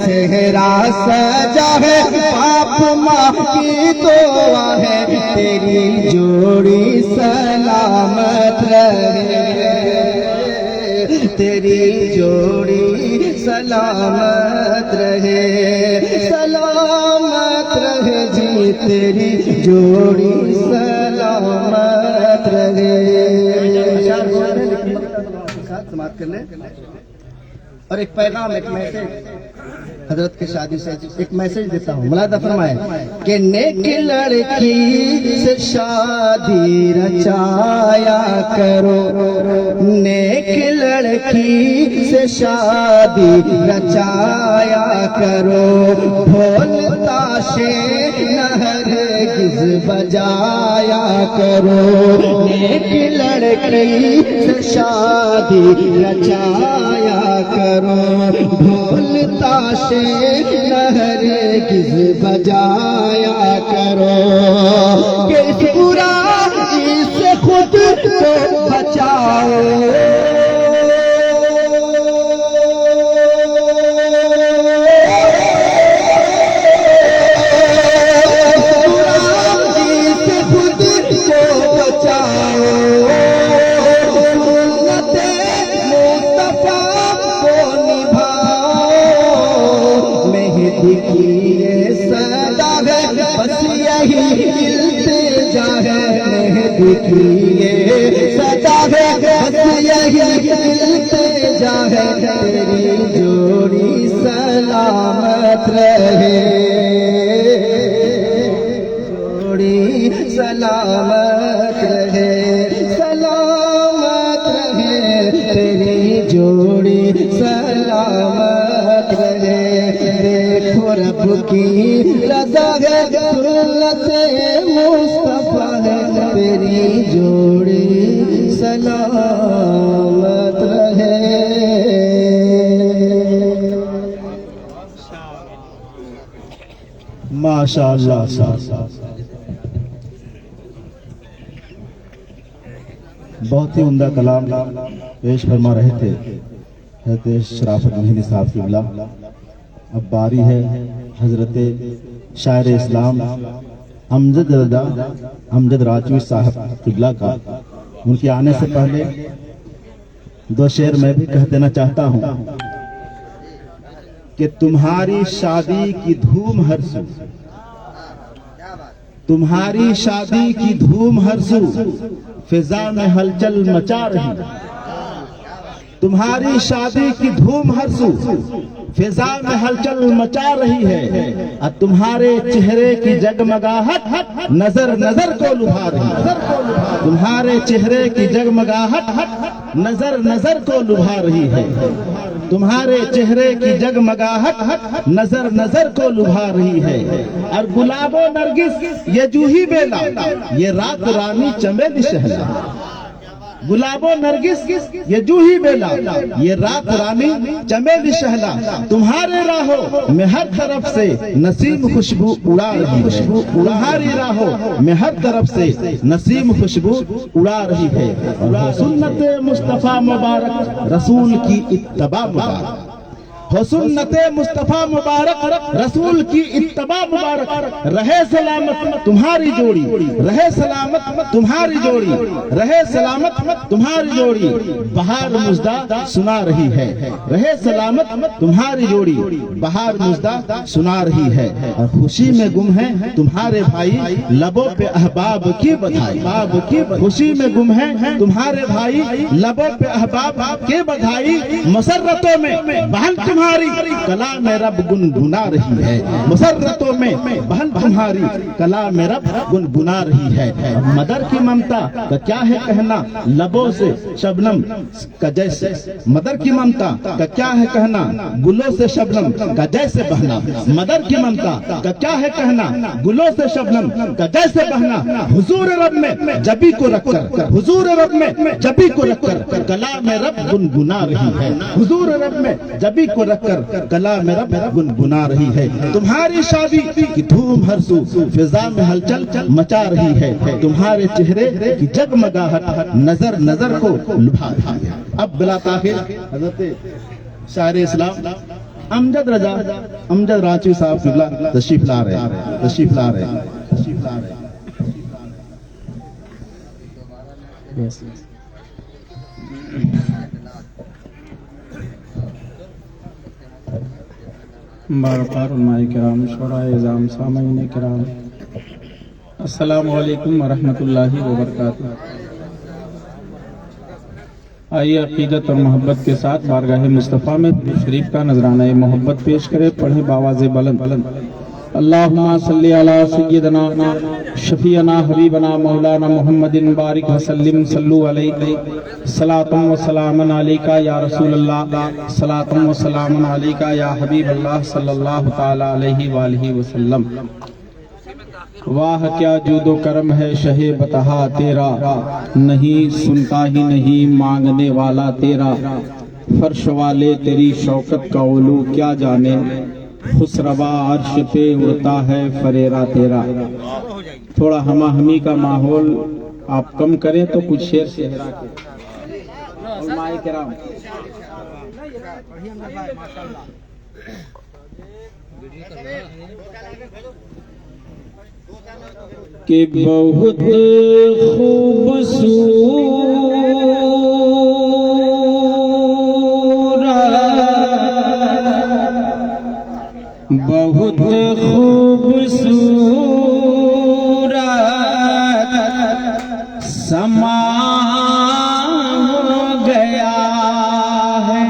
सेहरा सजा है पाप माँ की दुआ है तेरी जोड़ी सलामत रहे तेरी जोड़ी सलामत रहे जी तेरी जोड़ी सलामत रहे। समाप्त कर ले और एक पैगाम एक मैसेज हजरत के शादी से एक मैसेज देता हूँ। मुलादा फरमाए कि नेक लड़की से शादी रचाया करो नेक लड़की से शादी रचाया करो ढोल ताशे हरगिज़ बजाया करो नेक लड़की से शादी रचाया करो ढोल ताशे हरगिज़ बजाया करो कि इस बुराई से खुद को बचाओ सदा है बस यही इल्तिजा है तेरी जोड़ी सलामत रहे जोड़ी सलामत रहे तेरी जोड़ी सलामत रहे देखो रब की रज़ा है सुन्नत मुस्तफा है तेरी जोड़ी सलामत रहे। माशाअल्लाह बहुत ही उम्दा कलाम पेश फरमा रहे थे हज़रत शराफत महदी साहब क़िबला। अब बारी है हजरत शायर इस्लाम अमजद राजवी साहब क़िबला का। उनके आने से पहले दो शेर मैं भी कह देना चाहता हूँ कि तुम्हारी शादी की धूम हर सू तुम्हारी शादी की धूम हर सू फिजा में हलचल मचा रही तुम्हारी शादी की धूम हर सू फिजा में हलचल मचा रही है और तुम्हारे चेहरे की जगमगाहट नजर नजर को लुभा रही है तुम्हारे चेहरे की जगमगाहट नजर नजर को लुभा रही है तुम्हारे चेहरे की जगमगाहट नजर नजर को लुभा रही है और गुलाबो नरगिस ये जूही बेला ये रात रानी चमेली शहला गुलाबो नरगिस ये जूही बेला ये रात रानी चमेली शहला तुम्हारे राहों में हर तरफ से नसीम खुशबू उड़ा रही है तुम्हारी राहों में हर तरफ से नसीम खुशबू उड़ा रही है और सुन्नत मुस्तफा मुबारक रसूल की इत्तबा मुबारक हो सुन्नत मुस्तफा मुबारक रसूल की इत्तबा मुबारक रहे सलामत तुम्हारी जोड़ी रहे सलामत तुम्हारी जोड़ी रहे सलामत तुम्हारी जोड़ी बहार मुजदा सुना रही है रहे सलामत तुम्हारी जोड़ी बहार मुजदा सुना रही है और खुशी में गुम है तुम्हारे भाई लबों पे अहबाब की बधाई खुशी में गुम है तुम्हारे भाई लबों पे अहबाब की बधाई मसरतों में बहन तुम्हारी कला में रब गुनगुना रही है मुसर्रतों में बहन तुम्हारी कला में रब गुनगुना रही है मदर की ममता का क्या है कहना लबों से शबनम का जैसे मदर की ममता का क्या है कहना गुलों से शबनम का जैसे बहना मदर की ममता का क्या है कहना गुलों से शबनम का जैसे बहना हुजूर रब में जबी को रखकर हुजूर रब में जबी को रखकर कला में रब गुनगुना रही है हुजूर रब में जबी को रखकर कला में रब गुनगुना रही है तुम्हारी शादी की धूम हर सू फिजा में हलचल मचा रही है तुम्हारे चेहरे की जगमगाहट नजर नजर को लुभा रही है। अब बिला ताखिर हजरत शायर इस्लाम अमजद रजा, अमजद रांची साहब किबला तशरीफ ला रहे हैं, तशरीफ ला रहे हैं, तशरीफ ला रहे हैं। किराम शुराए-ए-इज़ाम सामईन किराम अस्सलामु अलैकुम व रहमतुल्लाहि व बरकातुहू। आइए अकीदत और मोहब्बत के साथ बारगाह मुस्तफ़ा में शरीफ का नजराना मोहब्बत पेश करे। पढ़े बावाज़े बुलंद अल्लाहुम्मा सल्ली अला सय्यिदना शफीअना हबीबना मौलाना मुहम्मदिन बारिक वसल्लिम सल्लु अलैहि सलातम व सलामन अलैका या रसूलल्लाह सलातम व सलामन अलैका या हबीबल्लाह सल्लल्लाहु तआला अलैहि व आलिहि वसल्लम। वाह क्या जूदो करम है शहे बतहा तेरा, नहीं सुनता ही नहीं मांगने वाला तेरा। फर्श वाले तेरी शौकत का उलू क्या जाने, खुसरवा अर्श पे उड़ता है फरेरा तेरा। थोड़ा हमा हमी का माहौल आप कम करें तो कुछ शेर सेहरा के उलमाए किराम। कि बहुत खूबसूरत बहुत खूबसूरत समा हो गया है।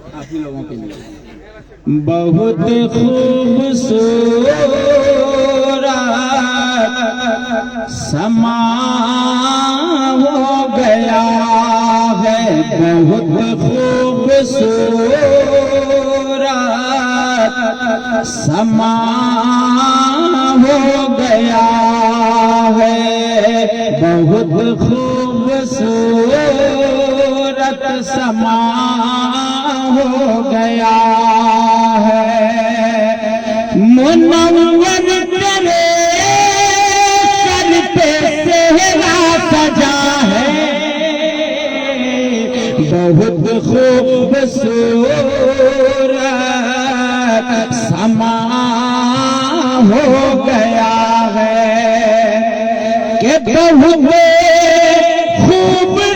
आप ही लोगों के लिए बहुत खूबसूरत समा हो गया है, बहुत खूबसूरत समा हो गया है, बहुत खूबसूरत समा हो गया है। मुनव्वर तेरे सर पे सेहरा सजा है, बहुत खूबसूरत समा हो गया है कि बहुत खूबसूरत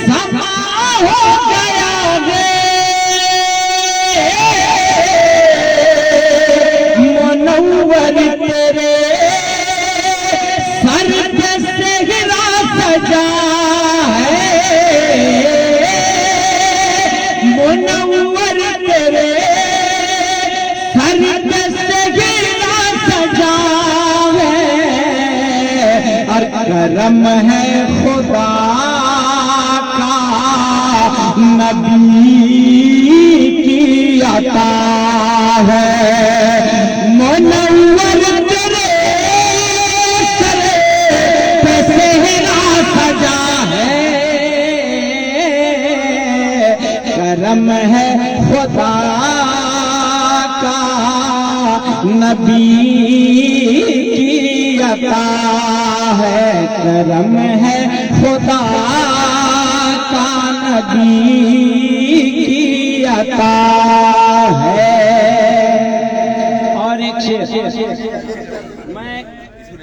समा हो गया है। मुनव्वर तेरे सर पे सेहरा सजा है, मुनव्वर तेरे सर पे सेहरा सजा है। और करम है खुदा का नबी की अता है। मुनव्वर तेरे सर पे सेहरा सजा है, करम है खुदा का नबी की अता है, करम है खुदा का नबी की अता है। और एक शेर मैं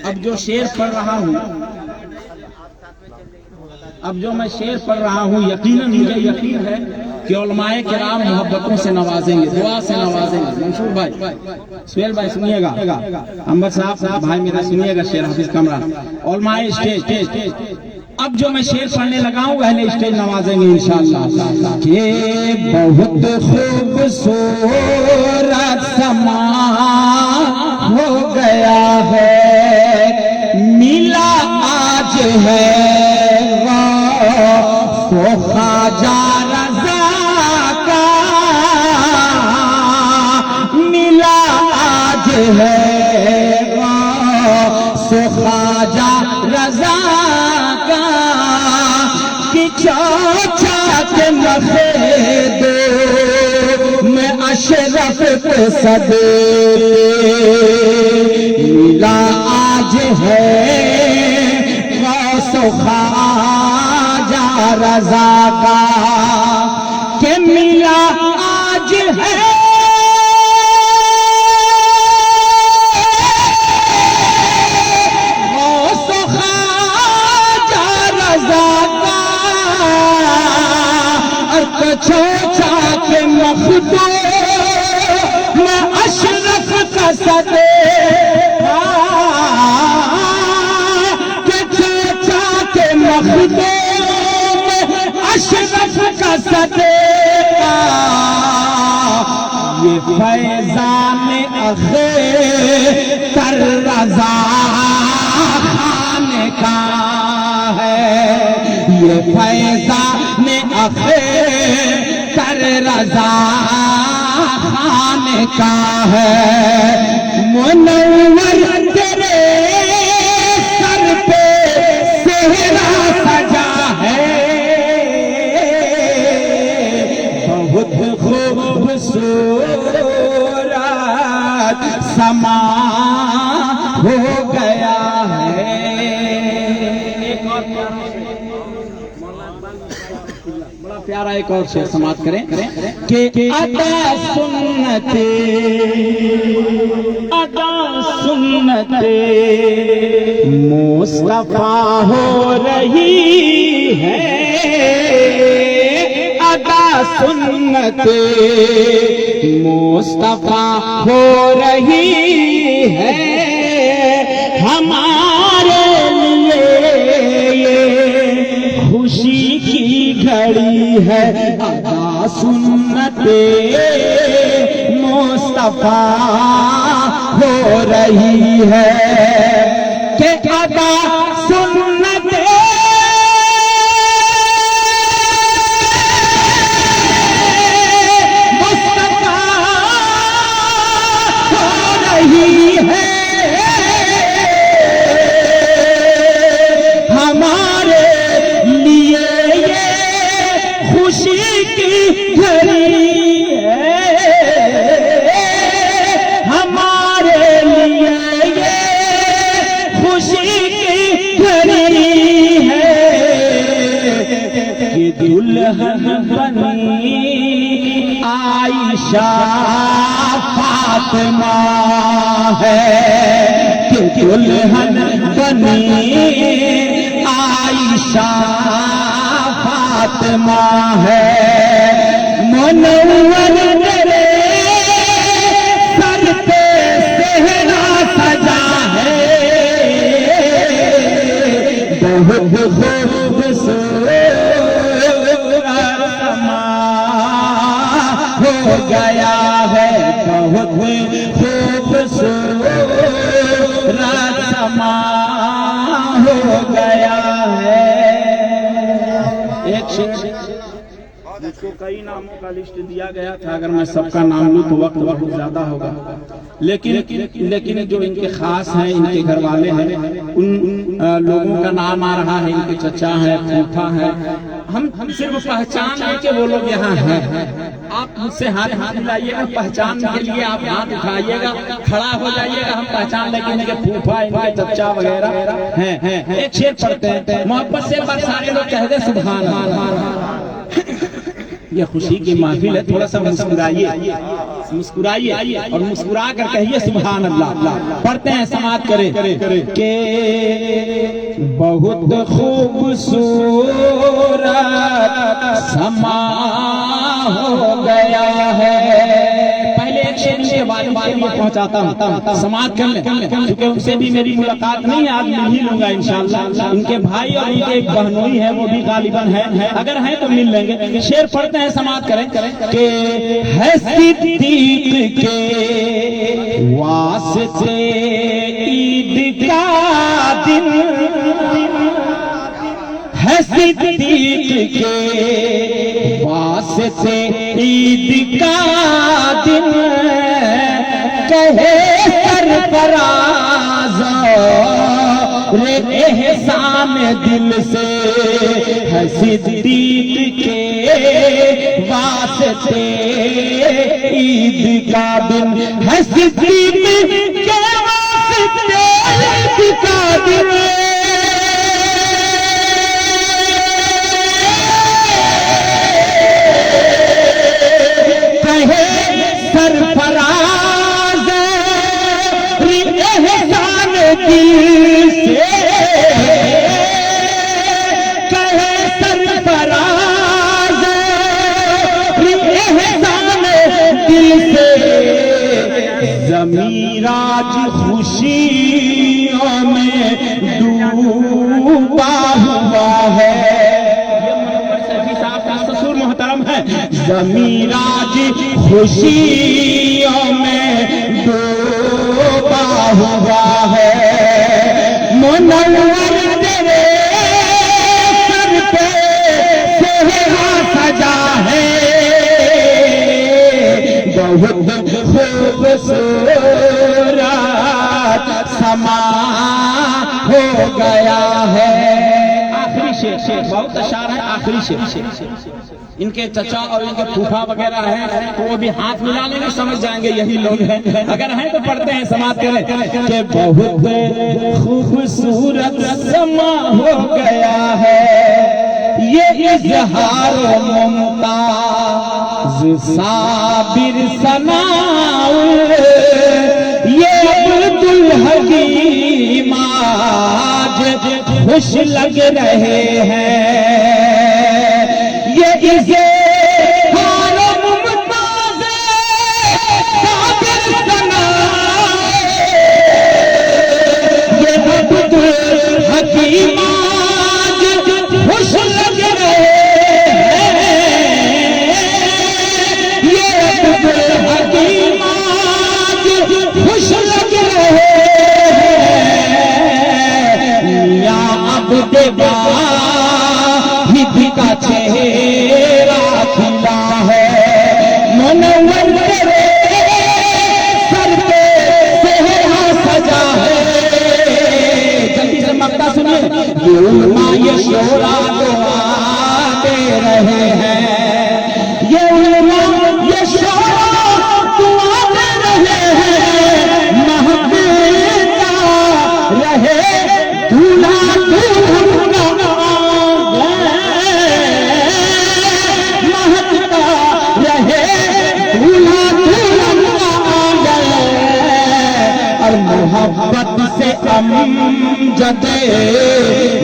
अब जो शेर पढ़ रहा हूँ, अब जो मैं शेर पढ़ रहा हूँ, यकीनन मुझे यकीन है कि उलमाए किराम मोहब्बतों से नवाजेंगे, दुआ से नवाजेंगे। मंसूर भाई, सुहेल भाई सुनिएगा, अंबर साहब भाई मेरा सुनिएगा शेर, हाफिज कमरान, उलमाए स्टेज। अब जो मैं शेर पढ़ने लगा हूँ पहले स्टेज नवाजेंगे इंशाअल्लाह। के बहुत खूबसूरत समा हो गया है, मिला आज है तो ख्वाजा रज़ा का, मिला आज है सो ख्वाजा रज़ा का। कि चौचा के नफे दो मैं अशरफ पे सदे, मिला आज है सो ख्वाजा रजा का के मिला आज है गौस ख्वाजा रजा का छोचा के मखदूम मैं अशरफ का सदे छोचा के मखदूम अशरफ का सदे ये फैजान अखे तर रजा खाने का है ये फैजान अखे तर रजा खाने का है मुनव्वर तेरे सर पे सेहरा सजा है बहुत खूबसूरत समा हो गया है। बड़ा प्यारा एक और शेर समाप्त करें कि अदा सुन्नते मुस्तफा हो रही है अदा सुन्नते मुस्तफा हो रही है हमारे लिए ये खुशी की घड़ी है अदा सुन्नते मुस्तफा हो रही है कि अदा सुन्नते मुस्तफा हो रही है हमारे लिए ये खुशी की घड़ी है हमारे लिए ये खुशी की घड़ी है कि दुल्हन बनी आयशा फातिमा है कि दुल्हन बनी आयशा फातिमा है मुनव्वर तेरे सर पे सेहरा सजा है बहुत खूबसूरत समा हो गया है बहुत खूबसूरत समा हो गया है। एक शेर मुझको कई नामों का लिस्ट दिया गया था अगर मैं सबका नाम लूं तो वक्त बहुत ज्यादा होगा लेकिन जो इनके खास हैं इनके घर वाले हैं उन लोगों का नाम आ रहा है इनके चचा है फूफा है हम सिर्फ पहचान लेके वो लोग यहाँ हैं आप मुझसे हाथ मिलाइएगा पहचान के लिए आप हाथ उठाइएगा खड़ा हो जाइएगा हम पहचान लेके इनके फूफा इनके चचा वगैरह हैं एक शेर पढ़ते हैं मोहब्बत से बस सारे लोग कह दे सुभान अल्लाह ये खुशी की महफिल है थोड़ा सा मुस्कुराइए और मुस्कुरा कर कहिए सुभान अल्लाह पढ़ते हैं समाप्त करें के बहुत खूबसूरत समा हो गया है पहले एक शेर के बाद पहुंचाता हूँ समाप्त कर ले क्योंकि उनसे भी मेरी मुलाकात नहीं आज मिल ही लूंगा इंशाल्लाह इनके भाई और इनके एक बहनोई है वो भी गालिबन है अगर है तो मिल लेंगे शेर पढ़ते हैं समाप्त करें कि है सिद्दीक के वास्ते ईद का दिन है सिद्दीक के वास्ते ईद का दिन कहे सरफराज रे एहसान दिल से है सिद्दीक के वास्ते ईद का दिन है सिद्दीक के वास्ते ईद का दिन जमीराज खुशियों में डूबा हुआ है। ये मुनव्वर सैफी साहब का ससुर मोहतरम है। जमीराज खुशियों में डूबा हुआ है। मुनव्वर तेरे सर पे सेहरा सजा है, बहुत खूबसूरत समा हो गया है। आखिरी शेर बहुत अशार है। आखिरी शेर इनके चचा और इनके फूफा वगैरह हैं तो वो भी हाथ मिला लेंगे, समझ जाएंगे यही लोग हैं। अगर हैं तो पढ़ते हैं, समाप्त करें कि बहुत खूबसूरत समा हो गया है ये इजहार मुमताज साबिर सनाउल, ये अब्दुल हकीम आज खुश लग रहे हैं। ये इजहार मुमताज साबिर सनाउल, ये अब्दुल हकीम खुश लग रहे हैं। ये अब्दुल हकीम खुश लग रहे हैं। या अब्दे वाहिद का चेहरा खिला है। मुनव्वर तेरे सर पे सेहरा सजा है। जल्दी से मक्ता सुनिए। ये शोरा दुआ दे रहे हैं। ये उलमा ये शोरा दुआ दे रहे हैं। महकता रहे दूल्हा दुल्हन का, महकता रहे दूल्हा दुल्हन का। और मोहब्बत से अमजदे,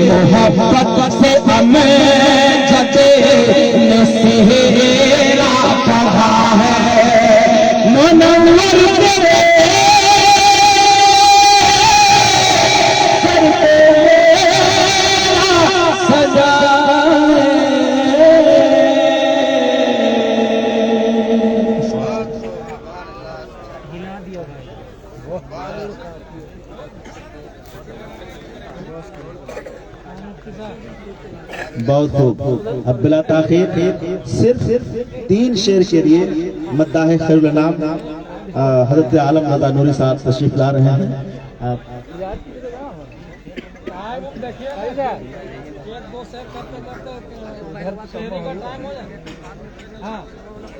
मोहब्बत से अमजदे ने सेहरा पढ़ा है। मुनव्वर तेरे सर पे सजा बहुत खूब। अब बिला ताखीर सिर्फ 3 शेर के लिए मद्दाह खैरुल अनाम हजरत आलम रज़ा नूरी साहब तशरीफ ला रहे हैं।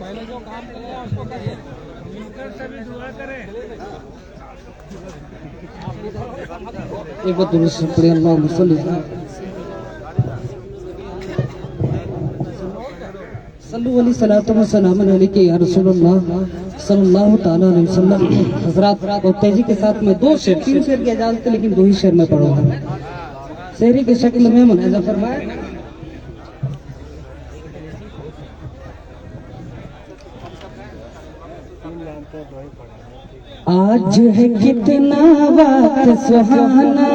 पहले जो काम करें उसको करिए, मिलकर सभी दुआ करें। एक बार दुरुस्त पढ़िए। अल्लाहुम्मा सल्ली सल्लु अलैहि सलातो व सलाम अलैहि या रसूलुल्लाह सल्लल्लाहु तआला अलैहि वसल्लम। हज़रात बहुत तेजी के साथ में 2 शेर 3 शेर की इजाजत है, लेकिन 2 ही शेर में पढ़ूंगा। शेरी की शक्ल में मुनाजा फरमाए। आज है कितना वक्त सुहाना,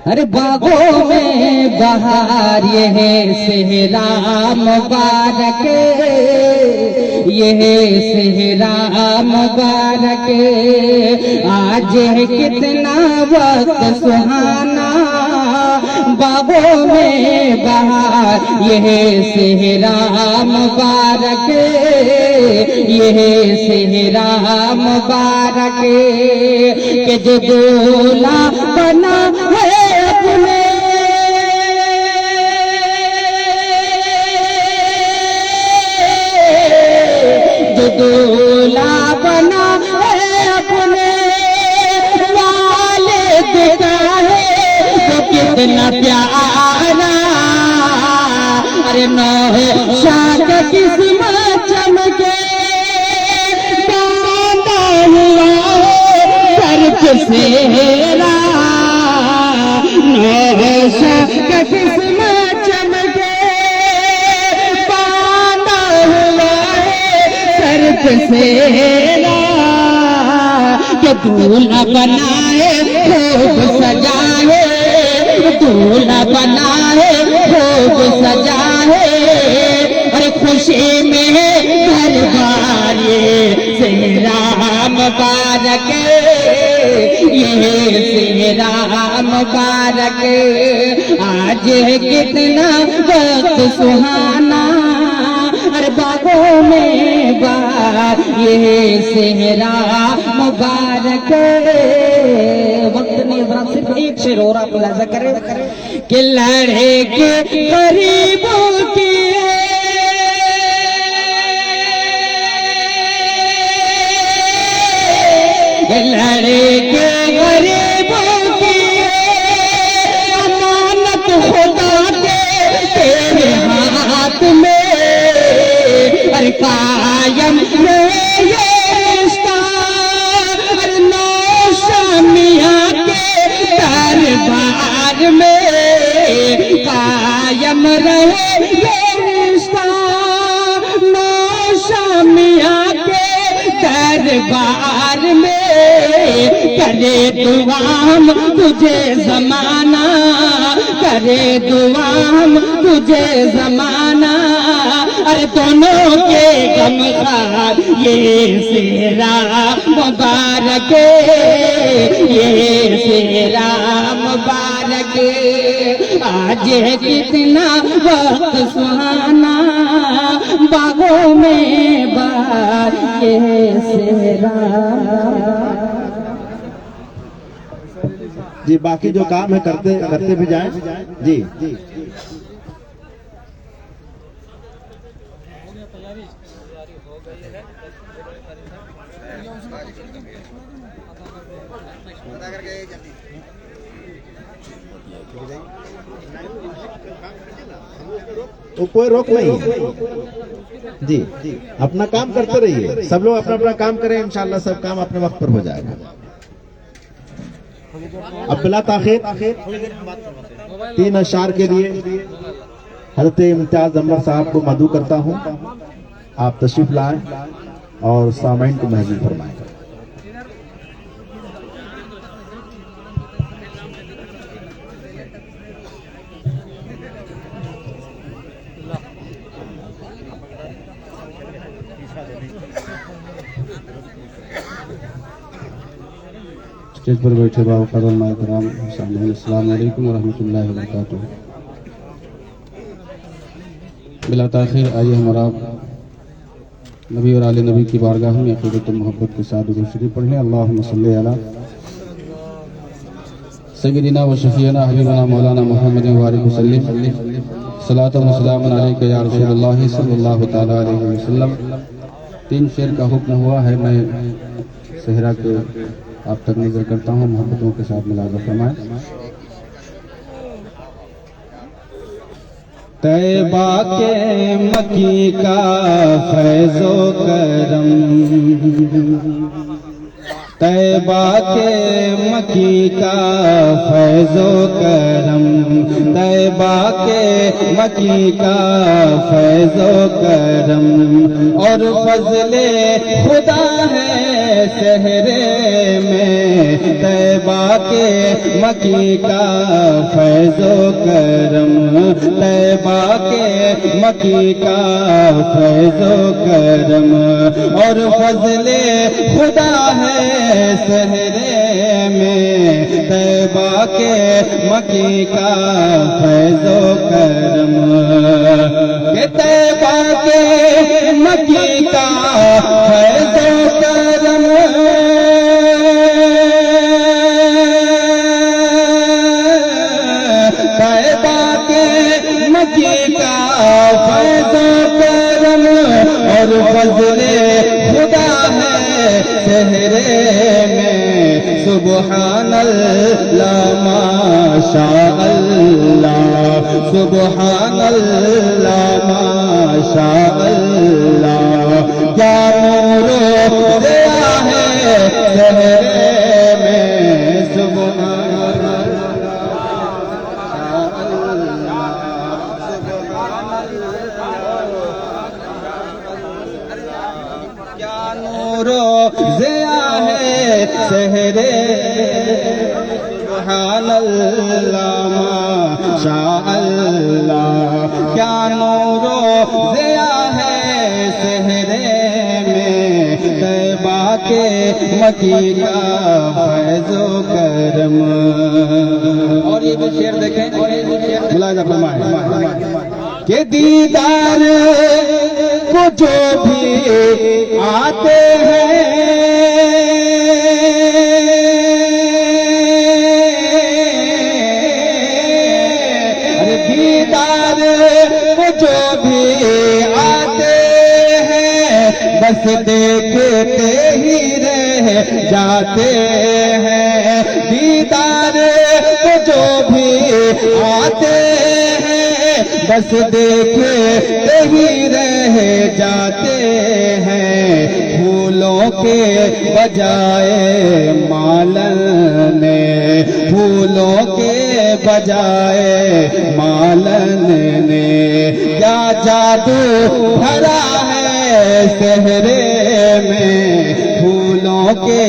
अरे बागों में बहार ये है सेहरा मुबारक, ये है सेहरा मुबारक। आज है कितना वक्त सुहाना, बागों में बहार ये है सेहरा मुबारक, ये है सेहरा मुबारक। के जो दूल्हा बना है अपने, जो दूल्हा बना है अपने वाले का है तो कितना प्यारा। अरे नौशाद किस्मत चमके बांधा हुआ सर पे सेहरा, नौशाद किस्मत चमके बांधा हुआ सर बसेरा के दूल्हा बनाए खूब सजाए, दूल्हा बनाए खूब सजाए, अरे खुशी में घर बार ये सेहरा मुबारक, ये सेहरा मुबारक। आज कितना वक्त सुहाना, अरे बागों में बार ये सेहरा मुबारक। वक्त नहीं हजरात, सिर्फ एक शेर और आप मुलाजा करें कि लड़े के गरीबों की लड़े के गरीबों की अमानत खुदा के तेरे हाथ में, अरे कायम रहे ये रिश्ता, अरे नौशा मियां के दरबार में, कायम रहे ये रिश्ता नौशा मियां के दरबार में। करे दुआम तुझे जमाना, करे दुआम तुझे जमाना, अरे दोनों के गमखार ये सेहरा मुबारक, ये सेहरा मुबारक। आज कितना वक्त सुहाना, बागों में बार ये सेहरा। जी बाकी जो काम है करते करते भी जाएं। जी तो कोई रोक नहीं है। जी अपना काम करते रहिए, सब लोग अपना अपना काम करें, इंशाल्लाह सब काम अपने वक्त पर हो जाएगा। अब बिला ताखिर 3 अशार के लिए हज़रत इम्तियाज अमर साहब को मदू करता हूं, आप तशरीफ लाएं और सामाइन को महसूस फरमाएं। स्टेज पर बैठे बावक़ार मोहतरम सामईन, अस्सलाम वालेकुम व रहमतुल्लाहि व बरकातुहू। बिला ताख़ीर आइए हमारा नबी और आले नबी की बारगाह में अक़ीदत मोहब्बत के साथ दुरूद शरीफ पढ़ लें। अल्लाहुम्मा सल्लि अला सय्यिदिना व शफ़ीना हबीबना मौलाना मुहम्मद व आलिहि वसल्लम, सलातो व सलामुन अलैका या रसूलल्लाह सल्लल्लाहु तआला अलैहि वसल्लम। 3 शेर का हुक्म हुआ है, मैं सेहरा के आप तक नजर करता हूँ, मोहब्बतों के साथ मुलाज़ा फरमाएं। तैबा के मकी का फैज़ो करम, तैबा के मकी का फैज़ो करम, तैबा के मकी का फैज़ो करम, और फज़ले खुदा है सहरे में, तैबा के मकी का फैज़ो करम, तैबा के मकी का फैज़ो करम, और फज़ले खुदा है सहरे में, तैबा के मकी का फैज़ो करम, के तैबा के मकी का फैज़ो करम, तैबा के मकी का फैज़ो करम, और फज़ले खुदा है सहरे में, सुबहान अल्लाह माशा अल्लाह, सुबहान अल्लाह माशा अल्लाह, क्या नूर दिया है सहरे में, सुबहान क्या नूरो ज़िया है सहरे सुभान अल्लाह माशा अल्लाह क्या नूरो ज़िया है सहरे में तैबा के मकी का फैज़ो करम। और ये भी शेर देखें, मुलाहिज़ा फरमाएं कि दीदार को जो भी आते हैं दीदार को जो भी आते हैं बस देखते ही रह जाते हैं। दीदार को जो भी आते हैं बस देखते ही रह जाते हैं। फूलों के बजाए मालन ने फूलों के बजाए मालन ने क्या जादू भरा है सहरे में फूलों के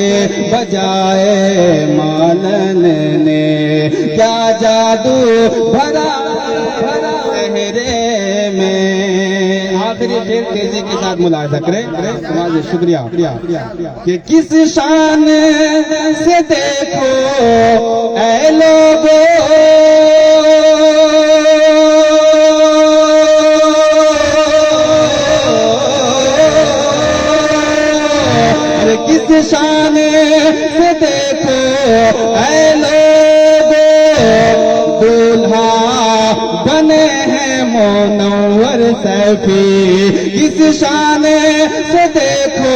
बजाए मालन ने क्या जादू भरा सहरे में। आखिरी शेर तेजी के साथ मुलाहिज़ा करें। समाज शुक्रिया कि किस शान से देखो ऐ लोगों किस शान से देखो ऐ लोगों दूल्हा बने हैं मुनव्वर सैफी। किस शान से देखो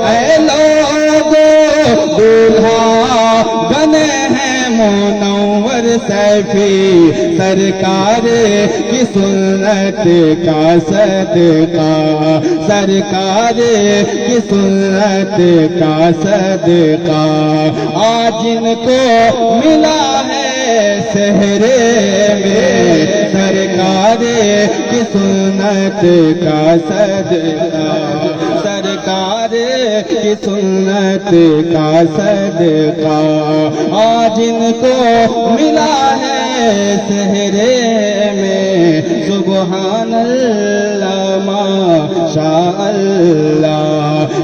ऐ लोगों दूल्हा बने हैं मुनव्वर सैफी। सरकार की सुन्नत का सदका सरकार की सुन्नत का सदका आज इनको मिला है सहरे में। सरकार की सुन्नत का सदका सरकार की सुन्नत का सदका आज इनको मिला है सहरे में। सुभान अल्लाह माशा अल्लाह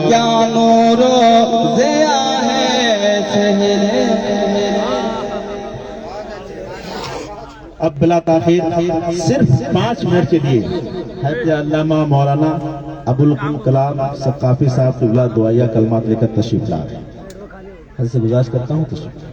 क्या नूरो ज़िया है सहरे। अब बिला ताखीर सिर्फ 5 मिनट के लिए हज़रत अल्लामा मौलाना अबुल कलाम सक़ाफ़ी साहब क़िबला दुआया कलमात लेकर तशरीफ ला रहे हैं। हज़रत से गुजारिश करता हूँ तशरीफ।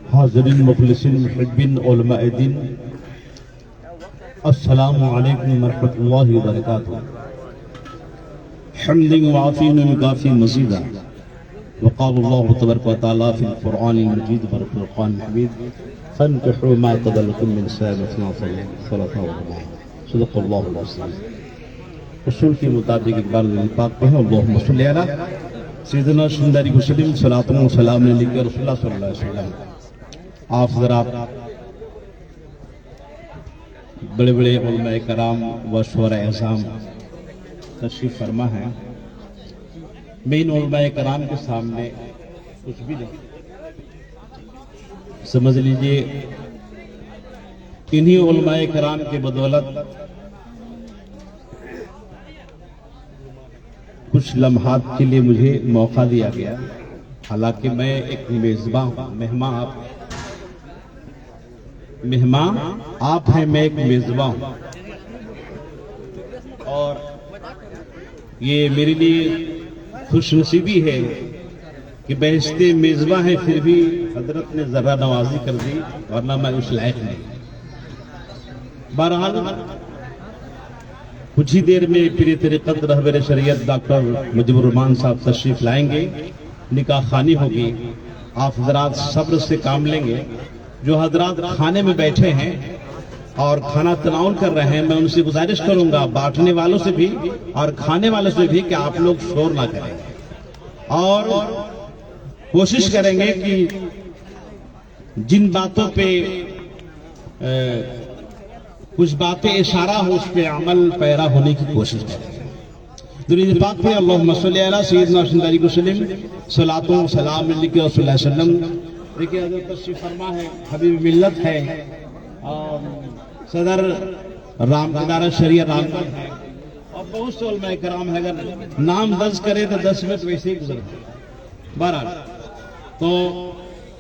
हाज़रीन मुख़लिसीन मुहिब्बीन उलमाए दीन अस्सलामु अलैकुम वरहमतुल्लाहि वबरकातुहू। हम्दन व आफ़ीन काफ़ी मज़ीदा वक़ाल अल्लाहु तबारक व तआला फ़िल क़ुरआनिल मजीद व फ़ुरक़ानिल हमीद फ़न्किहू मा तब लकुम मिन निसाइ मथना सलासा व रुबा सदक़ल्लाहुल अज़ीम। उसूल के मुताबिक एक बार पाक पे हैं अल्लाहुम्मा सल्लि अला सय्यिदिना सुंदरी वसल्लम सलातु व सलाम अलैका रसूलुल्लाह सल्लल्लाहु अलैहि वसल्लम। आप ज़रा बड़े बड़े उलमाए कराम व शुअरा एज़ाम तशरीफ़ फरमा है। मैं इन उलमाए कराम के सामने कुछ भी नहीं, समझ लीजिए इन्हीं उलमाए कराम के बदौलत कुछ लम्हात के लिए मुझे मौका दिया गया। हालांकि मैं एक मेज़बान हूं, मेहमान आप हैं, मैं एक मेज़बान हूं और ये मेरे लिए खुशनसीबी है कि बेहस्ते मेज़बान है फिर भी हजरत ने जरा नवाजी कर दी, वरना मैं उस लायक नहीं। बहरहाल कुछ ही देर में पीर तरीक़त रहबर शरीयत डॉक्टर मुजीबुर रहमान साहब तशरीफ लाएंगे, निकाह खानी होगी। आप हजरात सब्र से काम लेंगे। जो हजरात खाने में बैठे हैं और खाना तनाउल कर रहे हैं, मैं उनसे गुजारिश करूंगा, बांटने वालों से भी और खाने वालों से भी, कि आप लोग शोर ना करें और कोशिश करेंगे कि जिन बातों पे कुछ बातें इशारा हो उस पे अमल पैरा होने की कोशिश करेंगे। दुरूद पाक पे अल्लाहुम्मा सल्ली अला सय्यिदना मुहम्मद वसल्लम, सलातो व सलाम अलैहि वसल्लम। देखिए हज़रत तशरीफ फरमा है, हबीब मिल्लत है और सदर राम इदारा शरिया रामगढ़ है और बहुत से उलमा कराम है। अगर नाम दर्ज करे तो 10 मिनट वैसे ही गुजर गए। बहरहाल तो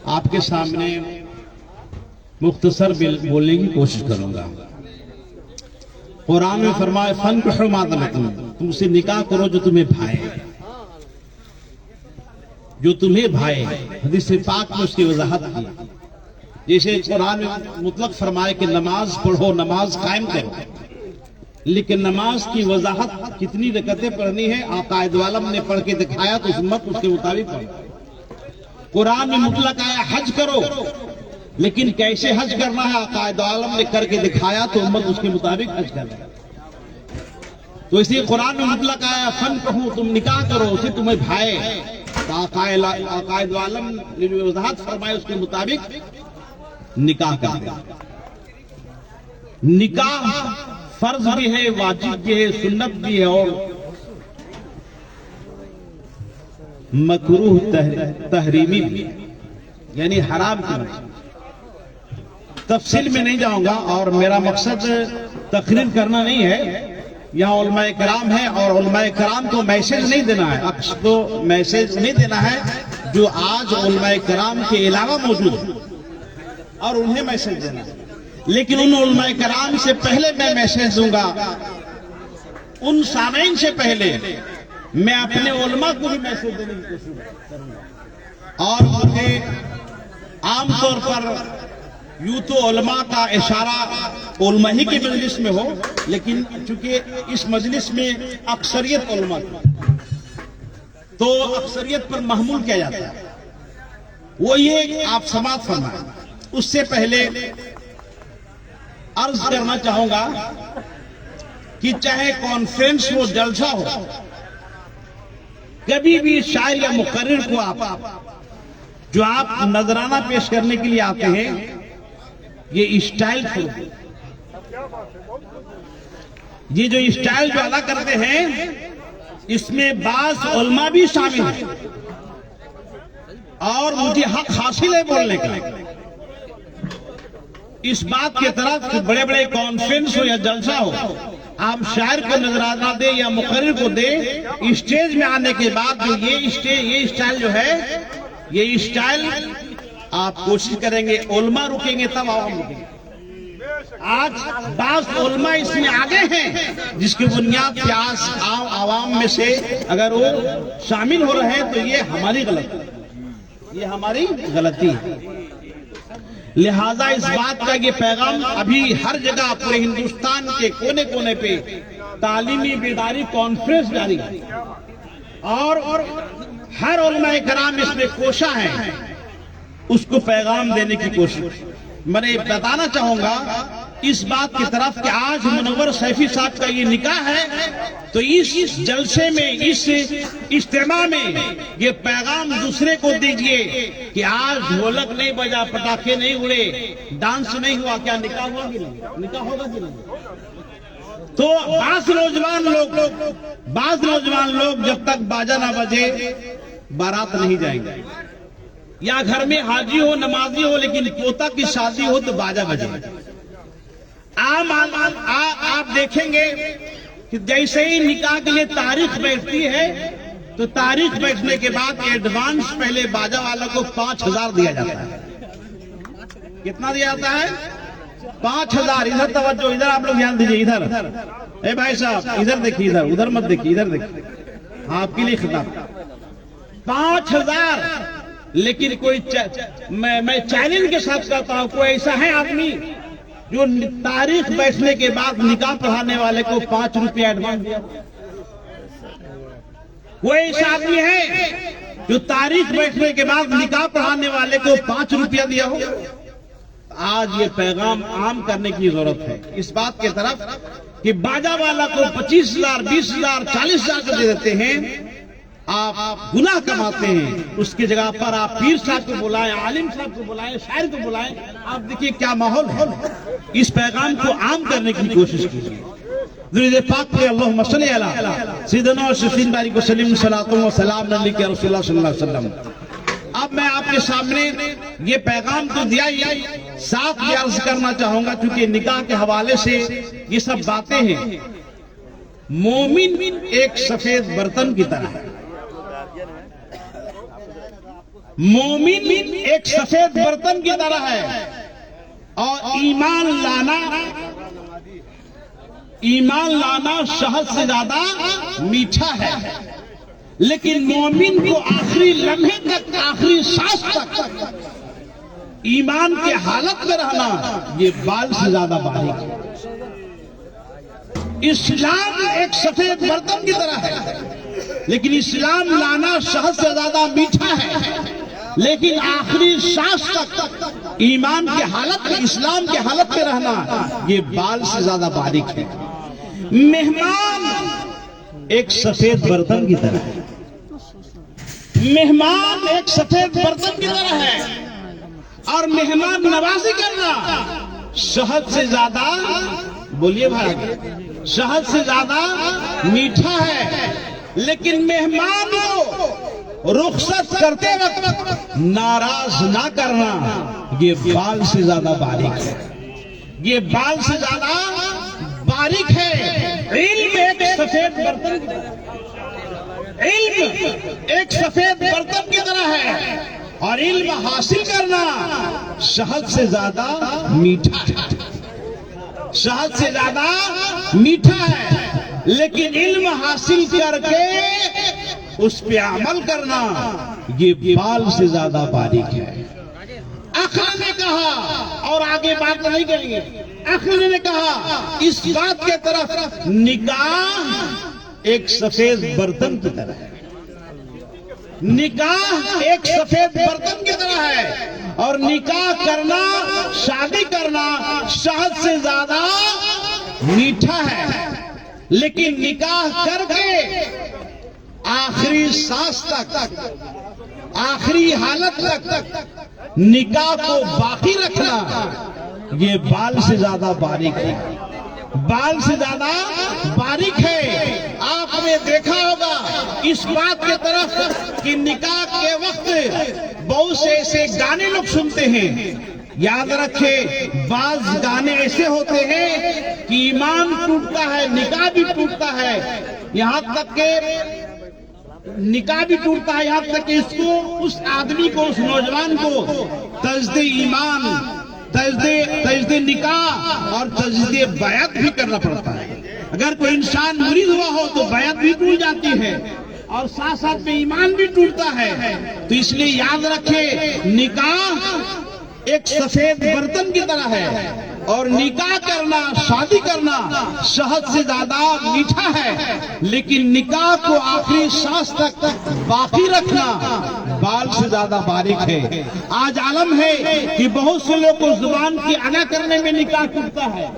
आपके सामने मुख्तसर बोलने की कोशिश करूंगा। कुरान में फरमाए फनकिहू मा तबगून, तुमसे निकाह करो जो तुम्हें भाए, जो तुम्हें भाए। हदीस पाक में उसकी वजाहत की। जैसे कुरान में मुतलक फरमाए कि नमाज पढ़ो, नमाज कायम करो, लेकिन नमाज की वजाहत कितनी रकतें पढ़नी है आकायद आलम ने पढ़ के दिखाया तो उम्मत उसके मुताबिक पढ़ो। कुरान में मुतलक आया हज करो, लेकिन कैसे हज करना है आकायद आलम ने करके दिखाया तो उम्मत उसके मुताबिक हज करना है। तो इसलिए कुरान में मुतलक आया फन कहूं, तुम निकाह करो, उसे तुम्हें भाए, तो आकायद आलम ने जो वजाहत फरमाए उसके मुताबिक निकाह कर दे। निकाह फर्ज भी है, वाजिब भी है, सुन्नत भी है और मकरूह तहरीमी भी, यानी हराम की। तफसील में नहीं जाऊंगा और मेरा मकसद तकरीर करना नहीं है। यहाँ उलमाए कराम है और उलमाए कराम को मैसेज नहीं देना है, अक्स को मैसेज नहीं देना है जो आज उलमाए कराम के अलावा मौजूद है और उन्हें मैसेज देना है। लेकिन उन उलमाए कराम से पहले मैं मैसेज दूंगा, उन सामईन से पहले मैं अपने उलमा को भी मैसेज देने की कोशिश करूंगा। और मुझे आमतौर पर यूं तो उलमा का इशारा उलमा ही की मजलिस में हो, लेकिन चूंकि इस मजलिस में अक्सरियत उलमा तो अक्सरियत पर महमूल किया जाता है। वो ये आप समाज फरमाएं। उससे पहले अर्ज करना चाहूंगा कि चाहे कॉन्फ्रेंस हो, जलसा हो, कभी भी शायर या मुकर्रिर को आप जो आप नजराना पेश करने के लिए आते हैं, ये स्टाइल छोड़, ये जो स्टाइल जो अदा करते हैं इसमें बास उलमा भी शामिल है और मुझे हक हासिल है बोलने का। इस बात की तरफ बड़े बड़े कॉन्फ्रेंस हो या जलसा हो, आप शायर को नजराना दे या मुकर्रिर को दे, स्टेज में आने के बाद जो ये स्टाइल जो है, ये स्टाइल आप कोशिश करेंगे उलमा रुकेंगे तब आवाम रुकेंगे। आज बास उलमा इसमें आगे हैं जिसकी बुनियाद पे आज आवाम में से अगर वो शामिल हो रहे हैं तो ये हमारी गलती, ये हमारी गलती है। लिहाजा इस बात का ये पैगाम अभी हर जगह पूरे हिंदुस्तान के कोने कोने पे तालीमी बेदारी कॉन्फ्रेंस जारी है और हर उलमाए कराम इसमें कोशा है उसको पैगाम देने की कोशिश। मैं बताना चाहूंगा इस बात की तरफ कि आज मुनव्वर सैफी साहब का ये निकाह है, तो इस जलसे में, इस इज्तिमा में ये पैगाम दूसरे को दीजिए कि आज ढोलक नहीं बजा, पटाखे नहीं उड़े, डांस नहीं हुआ, क्या निकाह हुआ कि नहीं? निकाह होगा कि नहीं? तो बाज नौजवान लोग जब तक बाजा ना बजे बारात नहीं जाएंगे। या घर में हाजी हो, नमाजी हो, लेकिन पोता की शादी हो तो बाजा बजे। आप देखेंगे कि जैसे ही निकाह के लिए तारीख बैठती है तो तारीख बैठने के बाद एडवांस पहले बाजा वाला को 5,000 दिया जाता है। कितना दिया जाता है? 5,000। इधर तवज्जो, इधर आप लोग ध्यान दीजिए, इधर ए भाई साहब इधर देखिए, इधर उधर मत देखिए, इधर देखिए, आपके लिए खिताब। 5,000। लेकिन कोई मैं चैलेंज के साथ कहता हूं, कोई ऐसा है आदमी जो तारीख बैठने के बाद निकाह पढ़ाने वाले को 5 रुपया एडवांस दिया। कोई ऐसा आदमी है जो तारीख बैठने के बाद निकाह पढ़ाने वाले को 5 रुपया दिया हो? आज ये पैगाम आम करने की जरूरत है इस बात की तरफ कि बाजा वाला को 25,000, 20,000, 40,000 को दे देते हैं, आप गुनाह कमाते हैं। उसकी जगह पर आप पीर साहब को बुलाएं, आलिम साहब को बुलाएं, शायर को बुलाएं। आप देखिए क्या माहौल है। इस पैगाम को आम करने की कोशिश कीजिए। दुरूद पाक पे अल्लाहुम्मा सल्ली अला सय्यिदना शफीन बारी को सलीम सलातो व सलाम नबी के रसूलुल्लाह सल्लल्लाहु अलैहि वसल्लम। अब मैं आपके सामने ये पैगाम तो दिया ही, साथ ये अर्ज करना चाहूंगा क्योंकि निकाह के हवाले से ये सब बातें हैं। मोमिन एक सफेद बर्तन की तरह है। मोमिन एक सफेद बर्तन की तरह है और ईमान लाना शहद से ज्यादा मीठा है। लेकिन मोमिन को आखिरी लम्हे तक, आखिरी सांस तक ईमान के हालत में रहना ये बाल से ज्यादा बारीक है। इस्लाम एक सफेद बर्तन की तरह है, लेकिन इस्लाम लाना शहद से ज्यादा मीठा है। लेकिन आखिरी सांस तक ईमान के हालत में, इस्लाम के हालत में रहना ये बाल से ज्यादा बारीक है। मेहमान एक सफेद बर्तन की तरह है। मेहमान एक सफेद बर्तन की तरह है और मेहमान नवाजी करना शहद से ज्यादा, बोलिए भाई, शहद से ज्यादा मीठा है। लेकिन मेहमान को रुखसत करते वक्त नाराज ना करना ये बाल से ज्यादा बारीक है। ये बाल से ज्यादा बारीक है। इल्म एक सफेद बर्तन की तरह, इल्म एक सफेद बर्तन की तरह है और इल्म हासिल करना शहद से ज्यादा मीठा है। शहद से ज्यादा मीठा है। लेकिन इल्म हासिल करके उस पे अमल करना ये बाल से ज्यादा बारीक है। अखिल ने कहा, और आगे बात नहीं करेंगे, अखिल ने कहा इस बात के तरफ निकाह एक सफेद बर्तन की तरह है। निकाह एक सफेद बर्तन की तरह है और निकाह करना, शादी करना शहद से ज्यादा मीठा है। लेकिन निकाह करके आखिरी सांस तक, आखिरी हालत तक निकाह को बाकी रखना ये बाल से ज्यादा बारीक है। बाल से ज्यादा बारीक है। आपने देखा होगा इस बात के तरफ कि निकाह के वक्त बहुत से ऐसे गाने लोग सुनते हैं। याद रखे, बाज गाने ऐसे होते हैं कि ईमान टूटता है, निकाह भी टूटता है। यहाँ तक के निकाह भी टूटता है, यहाँ तक कि इसको, उस आदमी को, उस नौजवान को तजदे ईमान, तजदे निकाह और तजदे बैत भी करना पड़ता है। अगर कोई इंसान मुरीद हुआ हो तो बैत भी टूट जाती है और साथ साथ में ईमान भी टूटता है। तो इसलिए याद रखे, निकाह एक सफेद बर्तन की तरह है और निकाह करना, शादी करना शहद से ज्यादा मीठा है। लेकिन निकाह को आखिरी सांस तक बाकी रखना बाल से ज्यादा बारीक है। आज आलम है कि बहुत से लोग को जुबान की अदा करने में निकाह टूटता है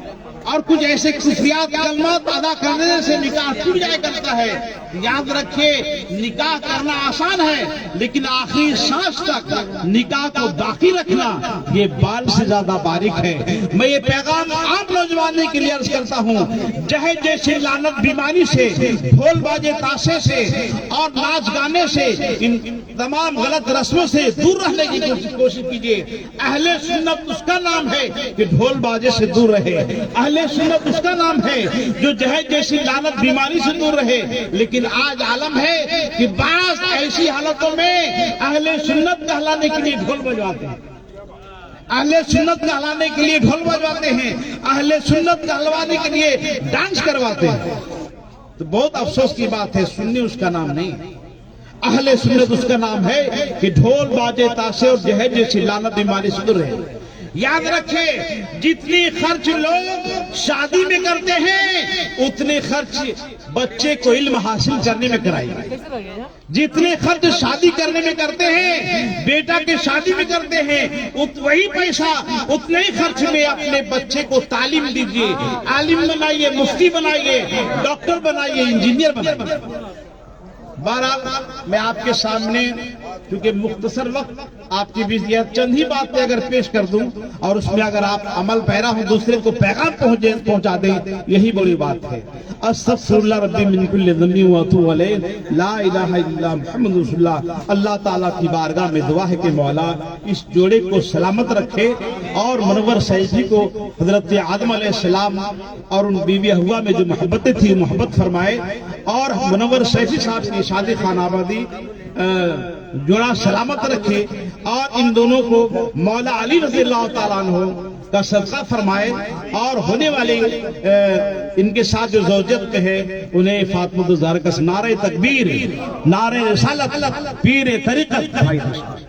और कुछ ऐसे कुफरियात कलमात अदा करने से निकाह टूट जाया करता है। याद रखिए, निकाह करना आसान है लेकिन आखिरी सांस तक निकाह को बाकी रखना ये बाल से ज्यादा बारीक है। मैं ये पैगाम आप नौजवानों के लिए अर्ज करता हूँ, जहेज जैसे लानत बीमारी से, ढोल बाजे ताशे से और नाच गाने से, इन तमाम गलत रस्मों से दूर रहने की कोशिश कीजिए। अहले सुन्नत उसका नाम है कि ढोल बाजे से दूर रहे। अहले सुन्नत उसका नाम है जो जहेज जैसी लानत बीमारी से दूर रहे। लेकिन आज आलम है कि बास ऐसी हालतों में अहले सुन्नत कहलाने के लिए ढोल बजवाते हैं, अहले सुन्नत कहलाने के लिए ढोल बजवाते हैं, अहले सुन्नत कहलवाने के लिए डांस करवाते हैं। तो बहुत अफसोस की बात है, सुन्नी उसका नाम नहीं, अहले सुन्नत उसका नाम है कि ढोल बाजे ताशे और जहेज जैसी लानत बीमारी से दूर रहे। याद रखें, जितनी खर्च लोग शादी में करते हैं उतने खर्च बच्चे को इल्म हासिल करने में कराएंगे। जितने खर्च शादी करने में करते हैं, बेटा के शादी में करते हैं, वही पैसा उतने ही खर्च में अपने बच्चे को तालीम दीजिए, आलिम बनाइए, मुफ्ती बनाइए, डॉक्टर बनाइए, इंजीनियर बनाइए। बहरहाल मैं आपके सामने क्योंकि मुख्तसर वक्त आपकी बीच चंद ही बातें अगर पेश कर दूं और उसमें अगर आप अमल पैरा हो, दूसरे को पैगाम पहुंचा दें, यही बड़ी बात है। अस्तगफिरुल्लाह रब्बी मिन कुल्लि ज़म्बि व अतूबु अलैहि, ला इलाहा इल्लल्लाह मुहम्मदुर रसूलुल्लाह। अल्लाह ताला की बारगाह में दुआ है कि मौला इस जोड़े को सलामत रखे और मुनव्वर सैफी को हजरत आदम अलैहिस्सलाम और उन बीवी हव्वा में जो मोहब्बतें थी मोहब्बत फरमाए और मुनव्वर सैफी साहब की शादी खानाबादी जोड़ा सलामत रखे और इन दोनों को मौला अली रज़ियल्लाहु ताला अन्हु का सदका फरमाए और होने वाले इनके साथ जो ज़ौजियत है उन्हें फातिमा ज़हरा का नारे तकबीर, नारे रिसालत, पीर तरीक़त